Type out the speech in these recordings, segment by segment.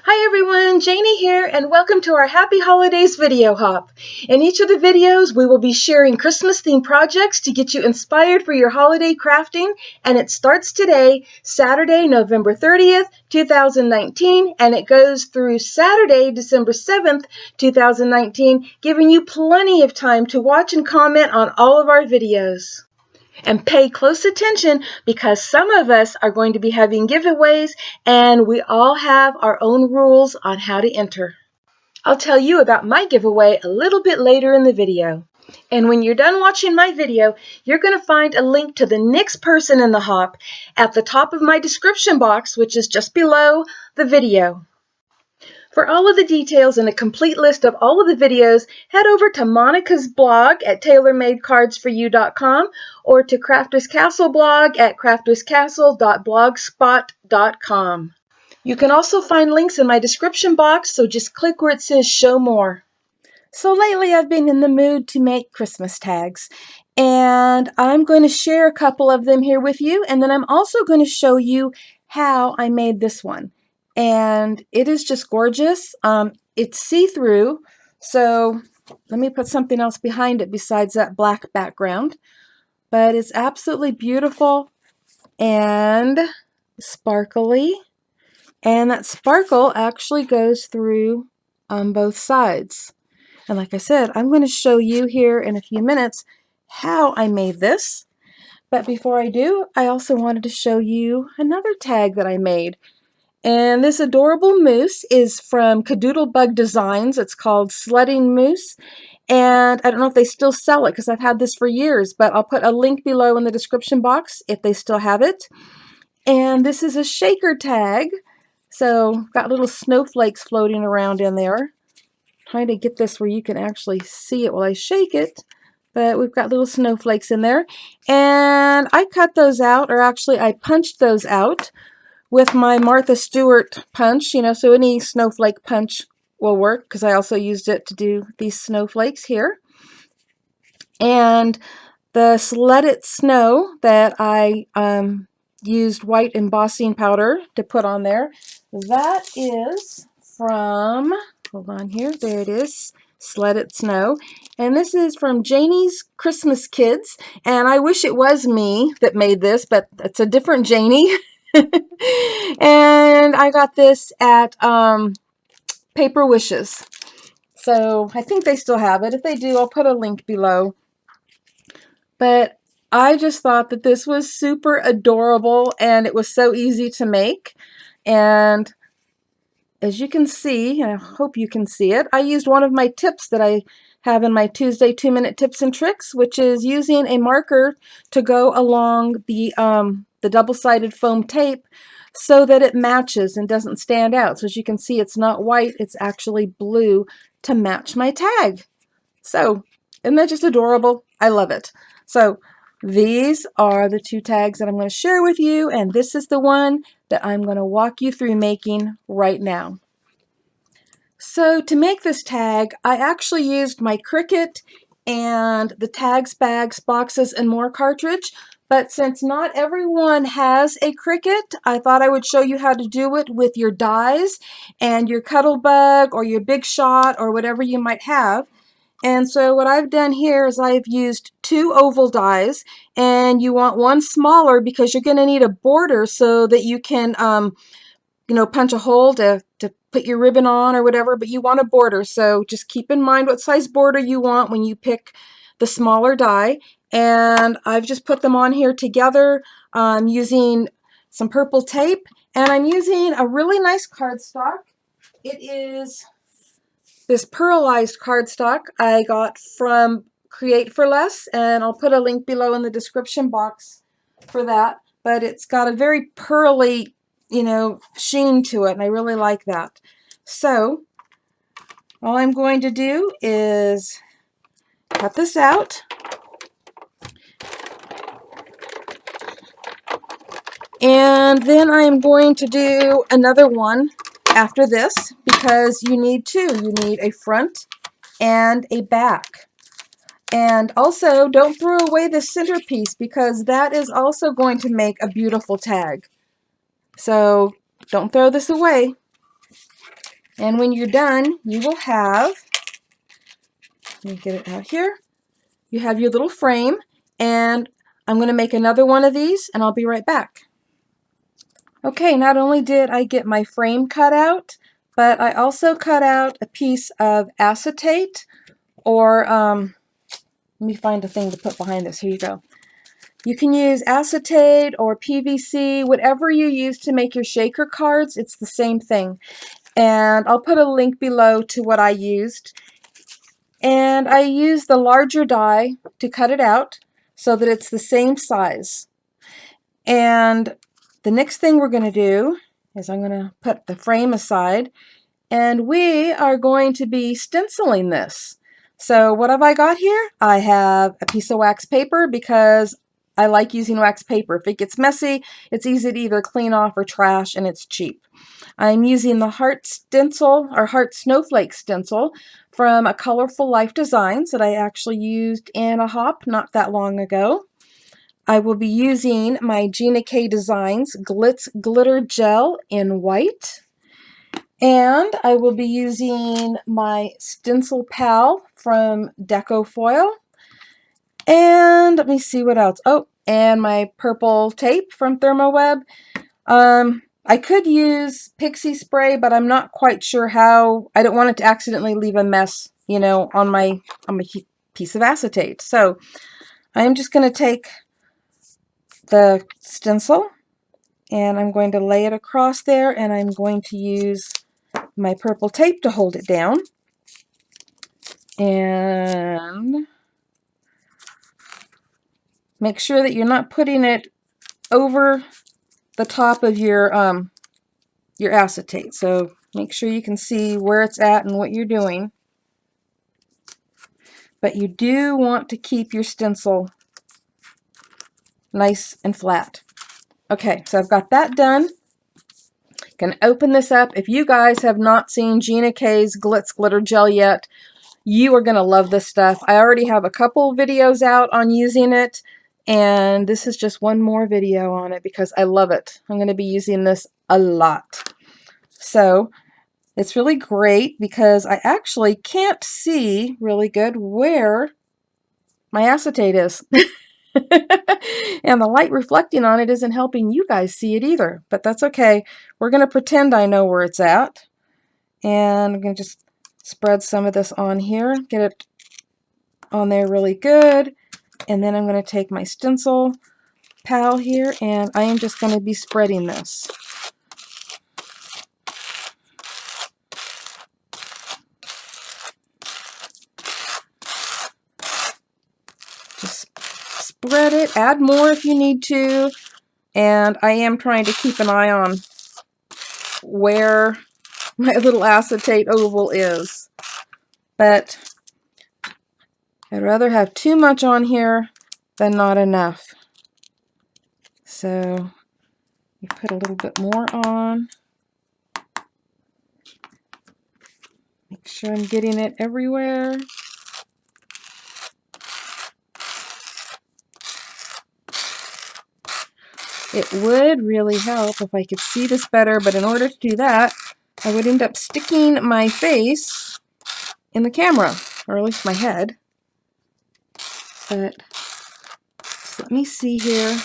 Hi everyone, Janie here, and welcome to our Happy Holidays video hop. In each of the videos, we will be sharing Christmas themed projects to get you inspired for your holiday crafting, and it starts today, Saturday, November 30th, 2019, and it goes through Saturday, December 7th, 2019, giving you plenty of time to watch and comment on all of our videos. And pay close attention because some of us are going to be having giveaways and we all have our own rules on how to enter. I'll tell you about my giveaway a little bit later in the video. And when you're done watching my video, you're going to find a link to the next person in the hop at the top of my description box, which is just below the video. For all of the details and a complete list of all of the videos, head over to Monica's blog at tailormadecardsforyou.com or to Crafter's Castle blog at crafterscastle.blogspot.com. You can also find links in my description box, so just click where it says Show More. So lately I've been in the mood to make Christmas tags, and I'm going to share a couple of them here with you, and then I'm also going to show you how I made this one. And it is just gorgeous. It's see-through, so let me put something else behind it besides that black background. But it's absolutely beautiful and sparkly, and that sparkle actually goes through on both sides. And like I said, I'm going to show you here in a few minutes how I made this. But before I do, I also wanted to show you another tag that I made. And this adorable moose is from Cadoodlebug Designs. It's called Sledding Moose. And I don't know if they still sell it because I've had this for years, but I'll put a link below in the description box if they still have it. And this is a shaker tag. So got little snowflakes floating around in there. Trying to get this where you can actually see it while I shake it. But we've got little snowflakes in there. And I cut those out, or actually I punched those out with my Martha Stewart punch, so any snowflake punch will work because I also used it to do these snowflakes here. And the Sledded Snow that I used white embossing powder to put on there, that is from, hold on here, there it is, Sledded Snow. And this is from Janie's Christmas Kids. And I wish it was me that made this, but it's a different Janie. And I got this at Paper Wishes. So I think they still have it. If they do, I'll put a link below. But I just thought that this was super adorable and it was so easy to make. And as you can see, and I hope you can see it, I used one of my tips that I have in my Tuesday 2-minute tips and tricks, which is using a marker to go along the double-sided foam tape so that it matches and doesn't stand out. So as you can see, it's not white, it's actually blue to match my tag. So isn't that just adorable? I love it. So these are the two tags that I'm going to share with you, and this is the one that I'm going to walk you through making right now. So to make this tag, I actually used my Cricut and the Tags, Bags, Boxes, and More cartridge. But since not everyone has a Cricut, I thought I would show you how to do it with your dies and your Cuttlebug or your Big Shot or whatever you might have. And so what I've done here is I've used 2 oval dies, and you want one smaller because you're going to need a border so that you can, punch a hole to put your ribbon on or whatever, but you want a border. So just keep in mind what size border you want when you pick the smaller die. And I've just put them on here together using some purple tape, and I'm using a really nice cardstock. It is this pearlized cardstock I got from Create for Less, and I'll put a link below in the description box for that. But it's got a very pearly, sheen to it, and I really like that. So all I'm going to do is cut this out. And then I'm going to do another one after this because you need 2. You need a front and a back. And also, don't throw away the centerpiece because that is also going to make a beautiful tag. So don't throw this away. And when you're done, you will have, let me get it out here, you have your little frame, and I'm going to make another one of these, and I'll be right back. Okay, not only did I get my frame cut out, but I also cut out a piece of acetate, or let me find a thing to put behind this. Here you go. You can use acetate or PVC, whatever you use to make your shaker cards, it's the same thing. And I'll put a link below to what I used. And I used the larger die to cut it out so that it's the same size. And the next thing we're going to do is I'm going to put the frame aside, and we are going to be stenciling this. So what have I got here? I have a piece of wax paper because I like using wax paper. If it gets messy, it's easy to either clean off or trash, and it's cheap. I'm using the Heart Stencil, or Heart Snowflake Stencil, from a Colorful Life Designs that I actually used in a hop not that long ago. I will be using my Gina K Designs Glitz Glitter Gel in white. And I will be using my Stencil Pal from Deco Foil. And let me see what else. Oh, and my purple tape from Thermoweb. I could use pixie spray, but I'm not quite sure how. I don't want it to accidentally leave a mess, you know, on my piece of acetate. So I'm just going to take the stencil and I'm going to lay it across there, and I'm going to use my purple tape to hold it down. And make sure that you're not putting it over the top of your acetate. So make sure you can see where it's at and what you're doing. But you do want to keep your stencil nice and flat. Okay, so I've got that done. Gonna open this up. If you guys have not seen Gina K's Glitz Glitter Gel yet, you are gonna love this stuff. I already have a couple videos out on using it, and this is just one more video on it because I love it. I'm gonna be using this a lot. So it's really great because I actually can't see really good where my acetate is. And the light reflecting on it isn't helping you guys see it either, but that's okay. We're going to pretend I know where it's at. And I'm going to just spread some of this on here, get it on there really good. And then I'm going to take my stencil pal here, and I am just going to be spreading this. Just spread it, add more if you need to, and I am trying to keep an eye on where my little acetate oval is, but I'd rather have too much on here than not enough. So you put a little bit more on. Make sure I'm getting it everywhere. It would really help if I could see this better, but in order to do that, I would end up sticking my face in the camera, or at least my head. But just let me see here.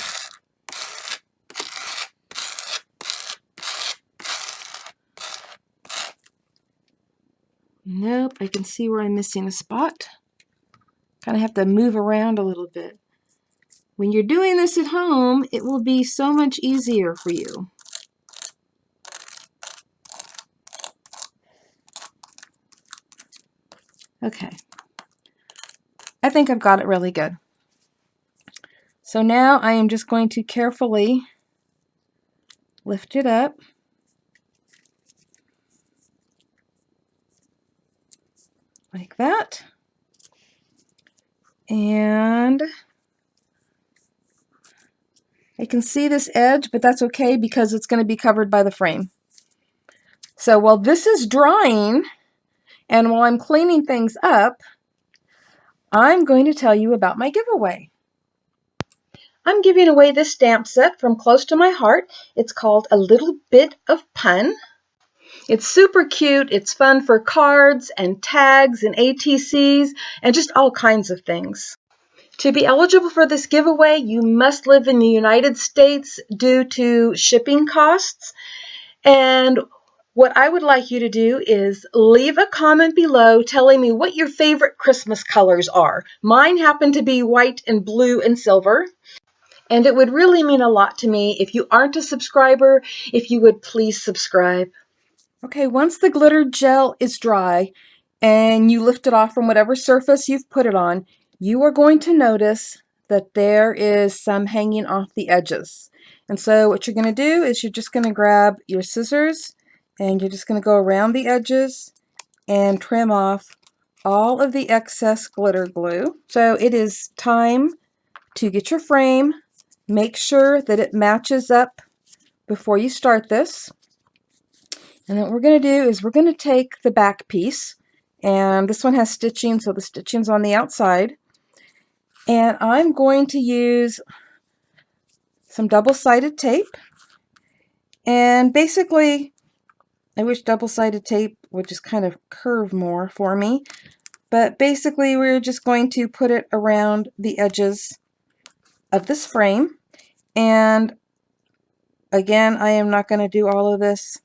Nope, I can see where I'm missing a spot. Kind of have to move around a little bit. When you're doing this at home, it will be so much easier for you. Okay, I think I've got it really good. So now I am just going to carefully lift it up. Like that. And I can see this edge, but that's okay because it's going to be covered by the frame. So while this is drying and while I'm cleaning things up, I'm going to tell you about my giveaway. I'm giving away this stamp set from Close to My Heart. It's called A Little Bit of Pun. It's super cute. It's fun for cards and tags and ATCs and just all kinds of things. To be eligible for this giveaway, you must live in the United States due to shipping costs. And what I would like you to do is leave a comment below telling me what your favorite Christmas colors are. Mine happen to be white and blue and silver. And it would really mean a lot to me if you aren't a subscriber, if you would please subscribe. Okay, once the glitter gel is dry and you lift it off from whatever surface you've put it on, you are going to notice that there is some hanging off the edges. And so what you're going to do is you're just going to grab your scissors and you're just going to go around the edges and trim off all of the excess glitter glue. So it is time to get your frame. Make sure that it matches up before you start this. And then what we're going to do is we're going to take the back piece, and this one has stitching, so the stitching's on the outside. And I'm going to use some double-sided tape. And basically, I wish double-sided tape would just kind of curve more for me. But basically, we're just going to put it around the edges of this frame. And again, I am not going to do all of this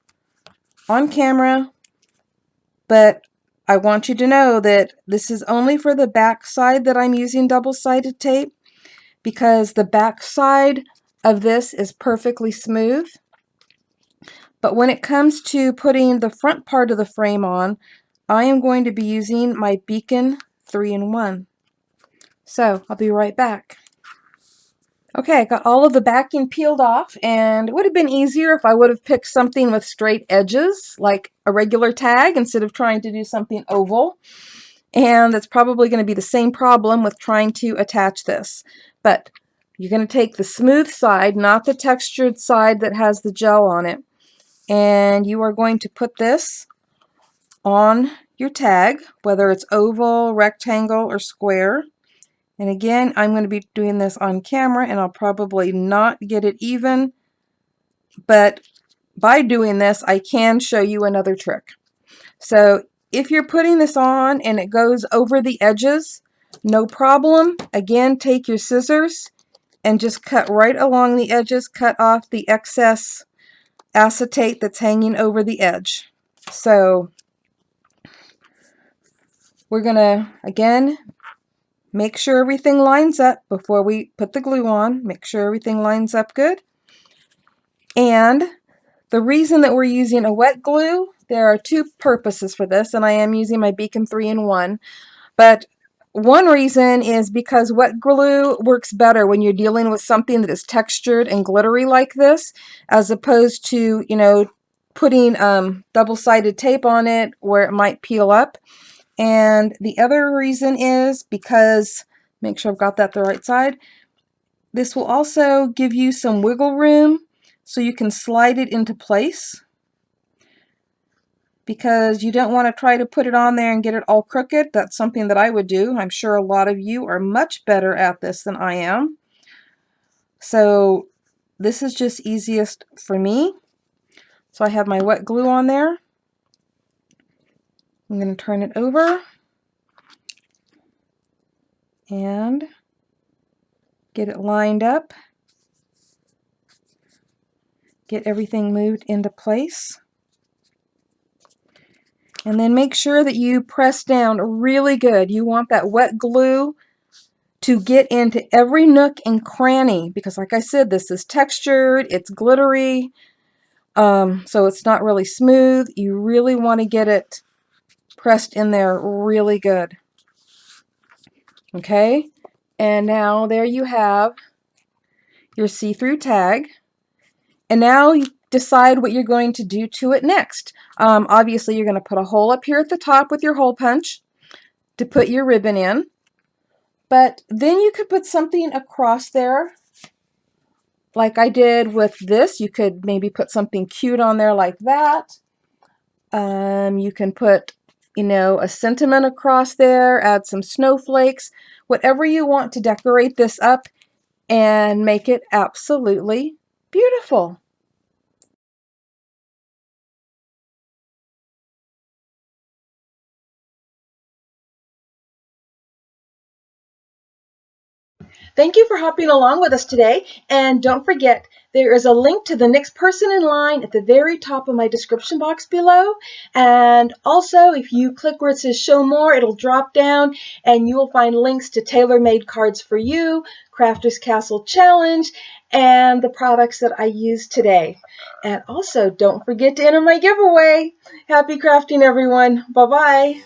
on camera, but I want you to know that this is only for the back side that I'm using double-sided tape, because the back side of this is perfectly smooth. But when it comes to putting the front part of the frame on, I am going to be using my Beacon 3-in-1. So I'll be right back. Okay, I got all of the backing peeled off, and it would have been easier if I would have picked something with straight edges, like a regular tag, instead of trying to do something oval. And that's probably going to be the same problem with trying to attach this. But you're going to take the smooth side, not the textured side that has the gel on it, and you are going to put this on your tag, whether it's oval, rectangle, or square. And again, I'm going to be doing this on camera, and I'll probably not get it even, but by doing this, I can show you another trick. So if you're putting this on and it goes over the edges, no problem. Again, take your scissors and just cut right along the edges, cut off the excess acetate that's hanging over the edge. So we're going to, again, make sure everything lines up before we put the glue on. Make sure everything lines up good. And the reason that we're using a wet glue, there are two purposes for this, and I am using my Beacon 3-in-1. But one reason is because wet glue works better when you're dealing with something that is textured and glittery like this, as opposed to, you know, putting double-sided tape on it where it might peel up. And the other reason is because, make sure I've got that the right side, this will also give you some wiggle room so you can slide it into place, because you don't want to try to put it on there and get it all crooked. That's something that I would do. I'm sure a lot of you are much better at this than I am. So this is just easiest for me. So I have my wet glue on there. I'm going to turn it over and get it lined up. Get everything moved into place. And then make sure that you press down really good. You want that wet glue to get into every nook and cranny, because like I said, this is textured, it's glittery, so it's not really smooth. You really want to get it pressed in there really good. Okay, and now there you have your see-through tag. And now you decide what you're going to do to it next. Obviously, you're going to put a hole up here at the top with your hole punch to put your ribbon in. But then you could put something across there like I did with this. You could maybe put something cute on there like that. You can put, you know, a sentiment across there, add some snowflakes, whatever you want to decorate this up and make it absolutely beautiful. Thank you for hopping along with us today. And don't forget, there is a link to the next person in line at the very top of my description box below. And also, if you click where it says show more, it'll drop down and you will find links to tailor-made cards for you, Crafter's Castle Challenge, and the products that I used today. And also, don't forget to enter my giveaway. Happy crafting, everyone. Bye-bye.